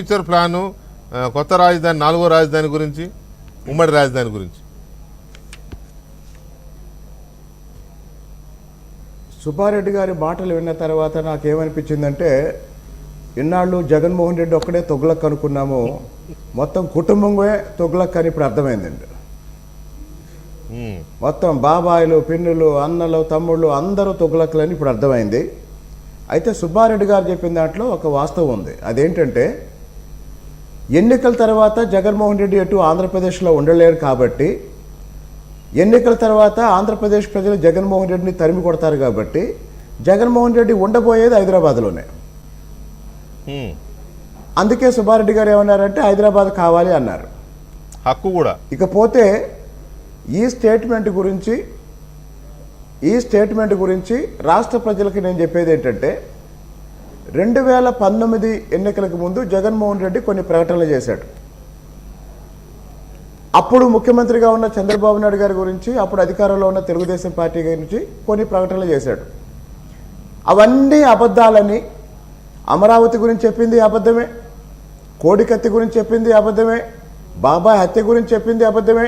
Future plan కొత్త రాజధాని, 4వ రాజధాని గురించి, ఉమ్మడి రాజధాని గురించి? సుబ్బారెడ్డి గారి మాటలు విన్న తర్వాత నాకేమనిపించిందంటే, ఇన్నాళ్ళు జగన్మోహన్ రెడ్డి ఒక్కడే తొగ్లక్ అనుకున్నాము, మొత్తం కుటుంబమే తొగ్లక్ అని ఇప్పుడు అర్థమైందండి. మొత్తం బాబాయిలు, పిన్నులు, అన్నలు, తమ్ముళ్ళు అందరూ తొగ్లక్లని ఇప్పుడు అర్థమైంది. అయితే సుబ్బారెడ్డి గారు చెప్పిన దాంట్లో ఒక వాస్తవం ఉంది. అదేంటంటే, ఎన్నికల తర్వాత జగన్మోహన్ రెడ్డి ఎటు ఆంధ్రప్రదేశ్లో ఉండలేరు కాబట్టి, ఎన్నికల తర్వాత ఆంధ్రప్రదేశ్ ప్రజలు జగన్మోహన్ రెడ్డిని తరిమి కొడతారు కాబట్టి జగన్మోహన్ రెడ్డి ఉండబోయేది హైదరాబాద్లోనే. అందుకే సుబ్బారెడ్డి గారు ఏమన్నారంటే హైదరాబాద్ కావాలి అన్నారు. హక్కు కూడా. ఇకపోతే ఈ స్టేట్మెంట్ గురించి రాష్ట్ర ప్రజలకు నేను చెప్పేది ఏంటంటే, 2019 ఎన్నికలకు ముందు జగన్మోహన్ రెడ్డి కొన్ని ప్రకటనలు చేశాడు. అప్పుడు ముఖ్యమంత్రిగా ఉన్న చంద్రబాబు నాయుడు గారి గురించి, అప్పుడు అధికారంలో ఉన్న తెలుగుదేశం పార్టీ గురించి కొన్ని ప్రకటనలు చేశాడు. అవన్నీ అబద్ధాలని, అమరావతి గురించి చెప్పింది అబద్ధమే, కోడికత్తి గురించి చెప్పింది అబద్ధమే, బాబాయ్ హత్య గురించి చెప్పింది అబద్ధమే,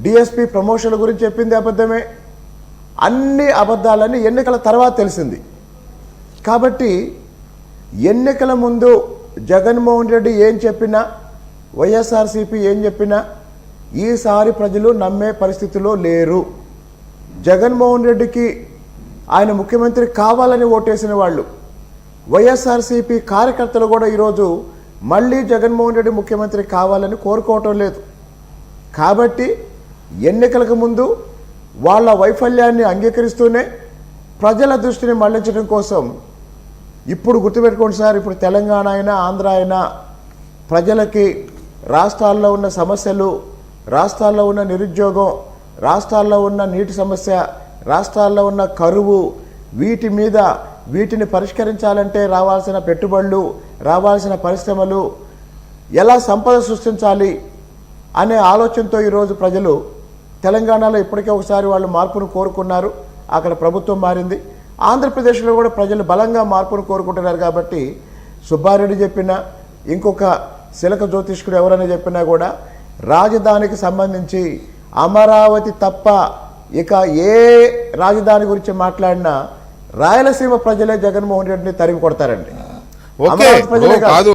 డిఎస్పీ ప్రమోషన్ల గురించి చెప్పింది అబద్ధమే. అన్ని అబద్ధాలని ఎన్నికల తర్వాత తెలిసింది. కాబట్టి ఎన్నికల ముందు జగన్మోహన్ రెడ్డి ఏం చెప్పినా, వైఎస్ఆర్సీపీ ఏం చెప్పినా ఈసారి ప్రజలు నమ్మే పరిస్థితిలో లేరు. జగన్మోహన్ రెడ్డికి ఆయన ముఖ్యమంత్రి కావాలని ఓటేసిన వాళ్ళు, వైఎస్ఆర్సీపీ కార్యకర్తలు కూడా ఈరోజు మళ్ళీ జగన్మోహన్ రెడ్డి ముఖ్యమంత్రి కావాలని కోరుకోవటం లేదు. కాబట్టి ఎన్నికలకు ముందు వాళ్ళ వైఫల్యాన్ని అంగీకరిస్తూనే ప్రజల దృష్టిని మళ్లించడం కోసం, ఇప్పుడు గుర్తుపెట్టుకోండి సార్, ఇప్పుడు తెలంగాణ అయినా ఆంధ్ర అయినా ప్రజలకి రాష్ట్రాల్లో ఉన్న సమస్యలు, రాష్ట్రాల్లో ఉన్న నిరుద్యోగం, రాష్ట్రాల్లో ఉన్న నీటి సమస్య, రాష్ట్రాల్లో ఉన్న కరువు, వీటిని పరిష్కరించాలంటే రావాల్సిన పెట్టుబడులు, రావాల్సిన పరిశ్రమలు, ఎలా సంపద సృష్టించాలి అనే ఆలోచనతో ఈరోజు ప్రజలు తెలంగాణలో ఇప్పటికే ఒకసారి వాళ్ళు మార్పును కోరుకున్నారు. అక్కడ ప్రభుత్వం మారింది. ఆంధ్రప్రదేశ్లో కూడా ప్రజలు బలంగా మార్పును కోరుకుంటున్నారు. కాబట్టి సుబ్బారెడ్డి చెప్పినా, ఇంకొక శిలక జ్యోతిష్కుడు ఎవరైనా చెప్పినా కూడా రాజధానికి సంబంధించి అమరావతి తప్ప ఇక ఏ రాజధాని గురించి మాట్లాడినా రాయలసీమ ప్రజలే జగన్మోహన్ రెడ్డిని తరిమి కొడతారండి. అమరావతి ప్రజలే కాదు.